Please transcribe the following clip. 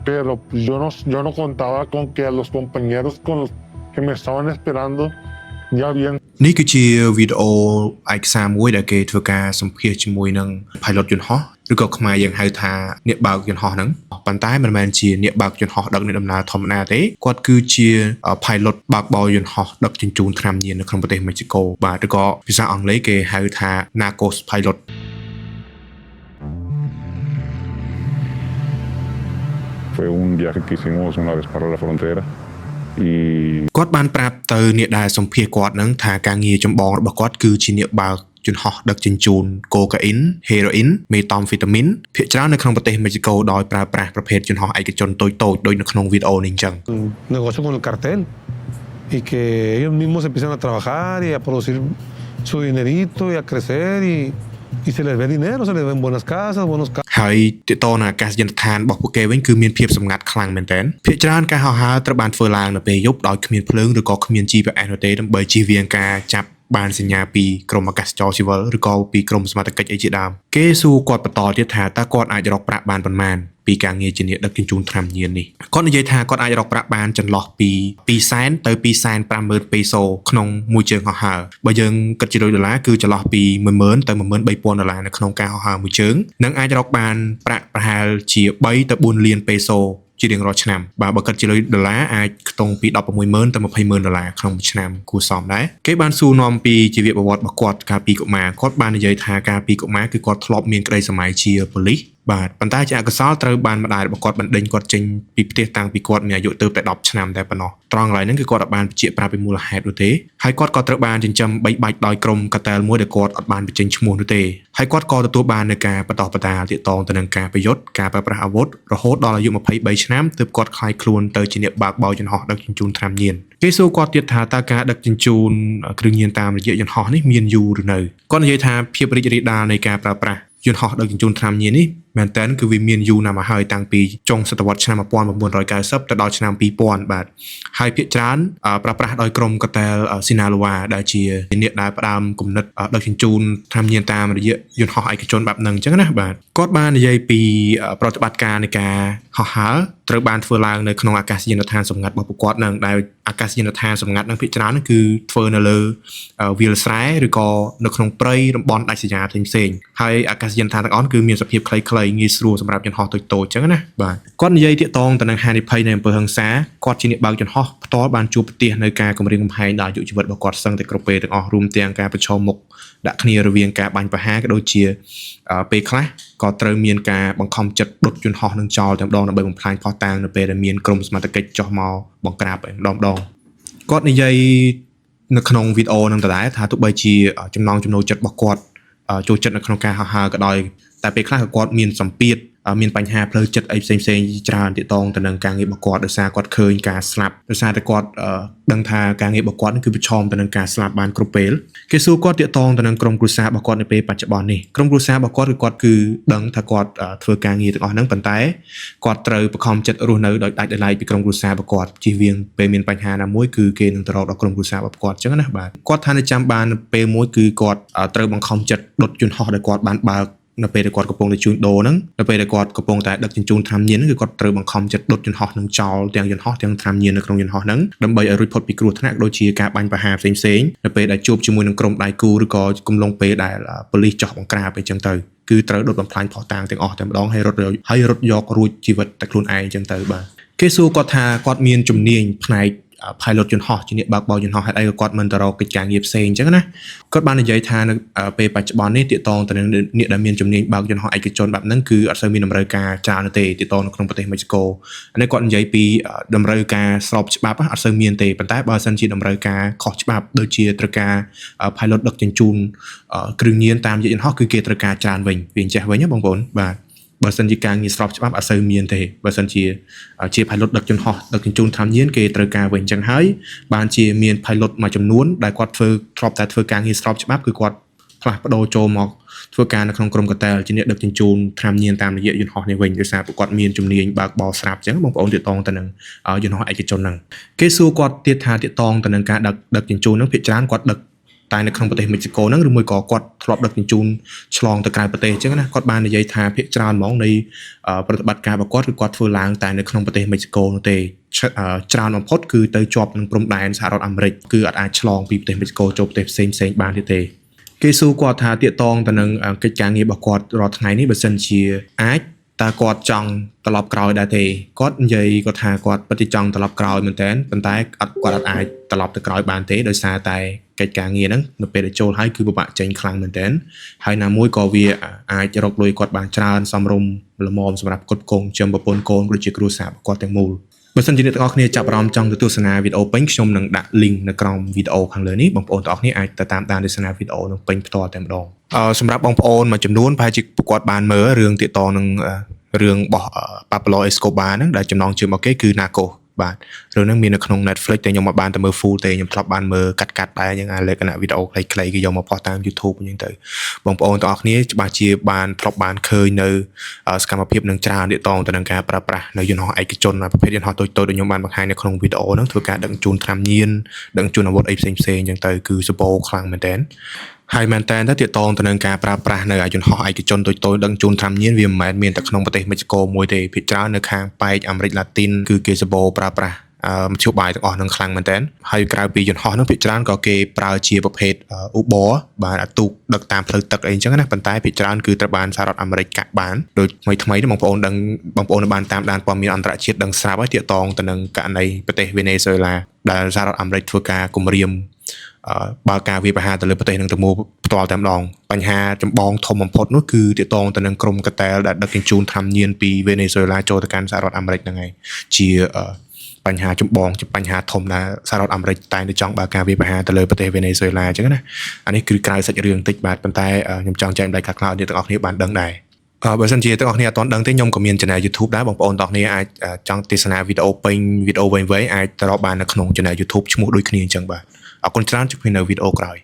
pero pues, yo no contaba con que a los compañeros con los que me estaban esperando ya habían នេះគឺជាវីដេអូឯកសារមួយដែលគេធ្វើការសម្ភាសន៍ជាមួយនឹង pilot យន្តហោះឬក៏ខ្មែរយើងហៅថាអ្នកបើកយន្តហោះហ្នឹងប៉ុន្តែមិនមែនជាអ្នកបើកយន្តហោះដឹកអ្នកដំណើរធម្មតាទេគាត់គឺជា pilot បើកបរយន្តហោះដឹកជញ្ជូនថ្នាំញៀននៅក្នុងប្រទេសមេxico បាទឬក៏ភាសាអង់គ្លេសគេហៅថា narcos pilot Fue un viaje que hicimos una vez para la frontera y គាត់បានប្រាប់ទៅអ្នកដែលសម្ភាសគាត់ហ្នឹងថាការងារចម្បងរបស់គាត់គឺជាអ្នកបើកយន្តហោះដឹកជញ្ជូនកូកាអ៊ីនហេរ៉ូអ៊ីនមេតាំហ្វេតាមីនភាគច្រើននៅក្នុងប្រទេសមេxico ដោយប្រើប្រាស់ប្រភេទយន្តហោះឯកជនតូចៗដូចនៅក្នុងវីដេអូនេះអញ្ចឹង negocio con el cartel y que ellos mismos empiezan a trabajar y a producir su dinerito y a crecer y se les ve dinero, se les ven buenas casas, buenos carros. ហើយទាក់ទងនឹងអាកាសយានដ្ឋានរបស់ពួកគេវិញគឺមានភាពសម្ងាត់ខ្លាំងមែនទែនភាគច្រើនការហោះហើរត្រូវបានធ្វើឡើងនៅពេលយប់ដោយគ្មានភ្លើងឬក៏គ្មាន GPS នោះទេដើម្បីជៀសវាងការចាប់បានសញ្ញាពីក្រមអាកាសចរស៊ីវិលឬក៏ពីក្រមសមត្ថកិច្ចអីជាដើមគេសួរគាត់បន្តទៀតថាតើគាត់អាចរកប្រាក់បានប៉ុន្មានពីការងារជាអ្នកដឹកជញ្ជូនថ្នាំញៀននេះគាត់និយាយថាគាត់អាចរកប្រាក់បានចន្លោះពី200,000ទៅ250,000 ពេសូក្នុងមួយជើងហោះហើរបើយើងគិតជាដុល្លារគឺចន្លោះពី10,000ទៅ13,000 នៅក្នុងការហោះហើរមួយជើងនិងអាចរកបានប្រាក់ប្រហែលជា3ទៅ4លានពេសូជារៀងរាល់ឆ្នាំបើគិតជាដុល្លារអាចខ្ទង់ពី16,000ទៅ20,000 ដុល្លារក្នុងមួយឆ្នាំគួរសមដែរគេបានសួរនាំពីជីវប្រវត្តិរបស់គាត់កាលពីកុមារគាត់បាននិយាយថាកាលពីកុមារគឺគាត់ធ្លាប់មានក្តីសម័យជាប៉ូលីសបាទប៉ុន្តែជាអកុសលត្រូវបានម្ដាយរបស់គាត់បណ្ដេញគាត់ចេញពីផ្ទះតាំងពីគាត់មានអាយុទៅតែ10ឆ្នាំតែប៉ុណ្ណោះត្រង់កន្លែងហ្នឹងគឺគាត់អត់បានបញ្ជាក់ប្រាប់ពីមូលហេតុនោះទេហើយគាត់ក៏ត្រូវបានចិញ្ចឹមបីបាច់ដោយក្រុមកាតែលមួយដែលគាត់អត់បានបញ្ចេញឈ្មោះនោះទេហើយគាត់ក៏ទទួលបាននូវការបន្តបន្តទាក់ទងទៅនឹងការប្រយុទ្ធការប្រើប្រាស់អាវុធរហូតដល់អាយុ23ឆ្នាំទើបគាត់ក្លាយខ្លួនទៅជាអ្នកបើកបរយន្តហោះដឹកជញ្ជូនថ្នាំញៀនគេសួរគាត់ទៀតថាតើការដឹកជញ្ជូនគ្រឿងញៀនតាមរយៈយន្តហោះនេះមានយូរឬនៅគាត់និយាយថាភាពរីករាលដាលនៃការប្រើប្រាស់យន្តហោះដឹកជញ្ជូនថ្នាំញៀននេះមែនតើគឺវាមានយូរណាស់មកហើយតាំងពីចុងសតវត្សឆ្នាំ1990ទៅដល់ឆ្នាំ2000បាទហើយភាគច្រើនប្រើប្រាស់ដោយក្រុមកាតែលស៊ីណាឡូវ៉ាដែលជាអ្នកដែលផ្ដើមគំនិតដឹកជញ្ជូនថ្នាំញៀនតាមរយៈយន្តហោះឯកជនបែបហ្នឹងអញ្ចឹងណាបាទគាត់បាននិយាយពីប្រតិបត្តិការនៃការហោះហើរត្រូវបានធ្វើឡើងនៅក្នុងអាកាសយានដ្ឋានសម្ងាត់របស់ពួកគាត់នឹងដែលអាកាសយានដ្ឋានសម្ងាត់នឹងភាគច្រើនគឺធ្វើនៅលើវាលស្រែឬក៏នៅក្នុងព្រៃតំបន់ដាច់ស្រយាលផ្សេងៗហើយអាកាសយានដ្ឋានទាំងអស់គឺមានសភាពខ្លីៗងាយស្រួលសម្រាប់យន្តហោះតូចៗអញ្ចឹងណាបាទគាត់និយាយទាក់ទងទៅនឹងហានិភ័យនៃអំពើហិង្សាគាត់ជាអ្នកបើកយន្តហោះផ្ទាល់បានជួបប្រទះនៅការគំរាមកំហែងដល់អាយុជីវិតរបស់គាត់សឹងតែគ្រប់ពេលទាំងអស់រួមទាំងការប្រឈមមុខដាក់គ្នារវាងការបាញ់ប្រហារក៏ដូចជាពេលខ្លះក៏ត្រូវមានការបង្ខំចិត្តដុតយន្តហោះនឹងចោលតែម្ដងដើម្បីបំផ្លាញផុសតាងនៅពេលដែលមានក្រុមសមត្ថកិច្ចចុះមកបង្ក្រាបឯម្ដងគាត់និយាយនៅក្នុងវីដេអូនឹងដដែលថាទោះបីជាចំណង់ចំណូលចិត្តរបស់គាត់ចូលចិត្តនៅក្នុងការហោះហើរក៏ដោយតែពេលខ្លះក៏គាត់មានសម្ពាធមានបញ្ហាផ្លូវចិត្តអីផ្សេងៗច្រើនទាក់ទងទៅនឹងការងាររបស់គាត់ដោយសារគាត់ឃើញការស្លាប់ដោយសារតែគាត់ដឹងថាការងាររបស់គាត់គឺប្រឈមទៅនឹងការស្លាប់បានគ្រប់ពេលគេសួរគាត់ទាក់ទងទៅនឹងក្រុមគ្រួសាររបស់គាត់នៅពេលបច្ចុប្បន្ននេះក្រុមគ្រួសាររបស់គាត់គឺដឹងថាគាត់ធ្វើការងារទាំងអស់ហ្នឹងប៉ុន្តែគាត់ត្រូវបង្ខំចិត្តរស់នៅដោយដាច់ដោយឡែកពីក្រុមគ្រួសាររបស់គាត់ជៀសវាងពេលមានបញ្ហាណាមួយគឺគេនឹងទៅរកដល់ក្រុមគ្រួសាររបស់គាត់អញ្ចឹងណាបាទគាត់ថានៅចាំបានពេលមួយគឺគាត់ត្រូវបង្ខំចិត្តដុតយន្តហោះដែលគាត់បានបើកនៅពេលដែលគាត់កំពុងតែជួញដូរហ្នឹងនៅពេលដែលគាត់កំពុងតែដឹកជញ្ជូនថ្នាំញៀនហ្នឹងគឺគាត់ត្រូវបង្ខំចិត្តដុតយន្តហោះនឹងចោលទាំងយន្តហោះទាំងថ្នាំញៀននៅក្នុងយន្តហោះហ្នឹងដើម្បីឲ្យរួចផុតពីគ្រោះថ្នាក់ដូចជាការបាញ់ប្រហារផ្សេងៗនៅពេលដែលជួបជាមួយនឹងក្រុមដៃគូឬក៏កំឡុងពេលដែលប៉ូលីសចោះបង្ក្រាបអីចឹងទៅគឺត្រូវដុតបំផ្លាញផុសតាងទាំងអស់តែម្ដងហើយរត់យករួចជីវិតតែខ្លួនឯងចឹងទៅបាទគេសួរគាត់ថាគាត់មានជំនាញផ្នែកpilot យន្តហោះជាអ្នកបើកបរយន្តហោះហេតុអីក៏គាត់មិនទៅរកកិច្ចការងារផ្សេងអញ្ចឹងណាគាត់បាននិយាយថានៅពេលបច្ចុប្បន្ននេះទាក់ទងទៅនឹងអ្នកដែលមានជំនាញបើកយន្តហោះឯកជនបែបហ្នឹងគឺអត់សូវមានតម្រូវការច្រើនទេទាក់ទងនៅក្នុងប្រទេសមេxicoនេះគាត់និយាយពីតម្រូវការស្របច្បាប់អត់សូវមានទេប៉ុន្តែបើសិនជាតម្រូវការខុសច្បាប់ដូចជាត្រូវការ pilot ដឹកជញ្ជូនគ្រឿងញៀនតាមយន្តហោះគឺគេត្រូវការច្រើនវិញវាអញ្ចេះវិញណាបងប្អូនបាទបើសិនជាការងារស្របច្បាប់អត់សូវមានទេបើសិនជា pilot ដឹកយន្តហោះដឹកជញ្ជូនថ្នាំញៀនគេត្រូវការវិញអញ្ចឹងហើយបានជាមាន pilot មួយចំនួនដែលគាត់ធ្លាប់តែធ្វើការងារស្របច្បាប់គឺគាត់ផ្លាស់ប្ដូរចូលមកធ្វើការនៅក្នុងក្រុមកាតែលជាអ្នកដឹកជញ្ជូនថ្នាំញៀនតាមរយៈយន្តហោះនេះវិញដោយសារពួកគាត់មានជំនាញបើកបរស្រាប់អញ្ចឹងបងប្អូនទាក់ទងទៅនឹងយន្តហោះឯកជនហ្នឹងគេសួរគាត់ទៀតថាទាក់ទងទៅនឹងការដឹកជញ្ជូនហ្នឹងភាគច្រើនគាត់ដឹក តែនៅក្នុងប្រទេសមិចស៊ីកូហ្នឹងឬមួយក៏គាត់ធ្លាប់ដឹកជញ្ជូនឆ្លងទៅក្រៅប្រទេសអញ្ចឹងណាគាត់បាននិយាយថាភាគច្រើនហ្មងនៃប្រតិបត្តិការរបស់គាត់គឺគាត់ធ្វើឡើងតែនៅក្នុងប្រទេសមិចស៊ីកូនោះទេច្រើនបំផុតគឺទៅជាប់នឹងព្រំដែនសហរដ្ឋអាមេរិកគឺអត់អាចឆ្លងពីប្រទេសមិចស៊ីកូចូលប្រទេសផ្សេងៗបានទេគេសួរគាត់ថាតាកតងទៅនឹងកិច្ចការងាររបស់គាត់រាល់ថ្ងៃនេះបើសិនជាអាចតើគាត់ចង់ត្រឡប់ក្រោយដែរទេគាត់និយាយគាត់ថាគាត់ពិតជាចង់ត្រឡប់ក្រោយមែនតើប៉ុន្តែគាត់អត់អាចត្រឡប់ទៅក្រោយបានទេដោយសារតែកិច្ចការងារហ្នឹងនៅពេលដែលចូលហើយគឺពិបាកចេញខ្លាំងមែនតើហើយណាមួយក៏វាអាចរកលុយគាត់បានច្រើនសំរុំល្មមសម្រាប់គាត់គង់ចំប្រពន្ធកូនក៏ជាគ្រួសាររបស់គាត់ទាំងមូលបើសិនជាអ្នកទាំងអស់គ្នាចាប់អារម្មណ៍ចង់ទៅទស្សនាវីដេអូពេញខ្ញុំនឹងដាក់ link នៅក្រោមវីដេអូខាងលើនេះបងប្អូនទាំងអស់គ្នាអាចទៅតាមដានទស្សនាវីដេអូនឹងពេញផ្ទាល់តែម្ដងសម្រាប់បងប្អូនមួយចំនួនប្រហែលជាពួកគាត់បានមើលរឿងទាក់ទងនឹងរឿងរបស់ Pablo Escobar ហ្នឹងដែលចំណងជើងរបស់គេគឺ Narcos បាទរឿងហ្នឹងមាននៅក្នុង Netflix តែខ្ញុំអត់បានទៅមើល full ទេខ្ញុំធ្លាប់បានមើលកាត់ដែរយ៉ាងលក្ខណៈវីដេអូខ្លីៗគេយកមកផុសតាម YouTube អញ្ចឹងទៅបងប្អូនទាំងអស់គ្នាច្បាស់ជាបានធ្លាប់បានឃើញនៅសកម្មភាពនឹងច្រើនទាក់ទងទៅនឹងការប្រើប្រាស់នៅយន្តហោះឯកជនប្រភេទយន្តហោះតូចៗដែលខ្ញុំបានបង្ហាញនៅក្នុងវីដេអូហ្នឹងធ្វើការដឹកជញ្ជូនថ្នាំញៀនដឹកជញ្ជូនអាវុធអីផ្សេងៗអញ្ចឹងទៅគឺសបោខ្លាំងមែនតើហើយមែនតើទាក់ទងទៅនឹងការប្រើប្រាស់នៅយន្តហោះឯកជនតូចៗដឹកជញ្ជូនថ្នាំញៀនវាមិនមែនមានតែក្នុងប្រទេសមិចស៊ីកូមួយទេភាគច្រើននៅខាងប៉ែកអាមេរិកឡាទីនគឺគេសបោប្រើប្រាស់មធ្យោបាយទាំងអស់នឹងខ្លាំងមែនតើហើយក្រៅពីយន្តហោះនោះភាគច្រើនក៏គេប្រើជាប្រភេទ Uber បាទអាទូកដឹកតាមផ្លូវទឹកអីអញ្ចឹងណាប៉ុន្តែភាគច្រើនគឺត្រូវបានសហរដ្ឋអាមេរិកកាក់បានដូចថ្មីៗនេះបងប្អូនបានតាមដានព័ត៌មានអន្តរជាតិដឹងស្រាប់ហើយទាក់ទងទៅនឹងករណីប្រទេសវេណេស៊ុយឡាដែលសហរដ្ឋអាមេរិកធ្វើការគំរាមបើការវាយប្រហារទៅលើប្រទេសនឹងទៅមកផ្ទាល់តែម្ដងបញ្ហាចម្បងធំបំផុតនោះគឺទាក់ទងទៅនឹងក្រុមកតែលដែលដឹកជញ្ជូនថ្នាំញៀនពីវេណេស៊ុយឡាចូលទៅកាន់សហរដ្ឋអាមេរិកហ្នឹងហើយជាបញ្ហាចម្បងជាបញ្ហាធំដែលសហរដ្ឋអាមេរិកតែងតែចង់បើកការវាយប្រហារទៅលើប្រទេសវេណេស៊ុយឡាអញ្ចឹងណាអានេះគឺក្រៅសាច់រឿងតិចបាទប៉ុន្តែខ្ញុំចង់ចែកម្លែកខ្លះៗអ្នកទាំងអស់គ្នាបានដឹងដែរបើសិនជាទាំងអស់គ្នាអត់ទាន់ដឹងទេខ្ញុំក៏មាន channel YouTube ដែរបងប្អូនទាំងអស់គ្នាអាចចង់ទស្សនាវីដេអូពេញវីដេអូវែងៗអាចទៅរកបាននៅក្នុង channel YouTube ឈ្មោះដូចគ្នាអញ្ចឹងបាទអរគុណច្រើនជួបគ្នានៅវីដេអូក្រោយ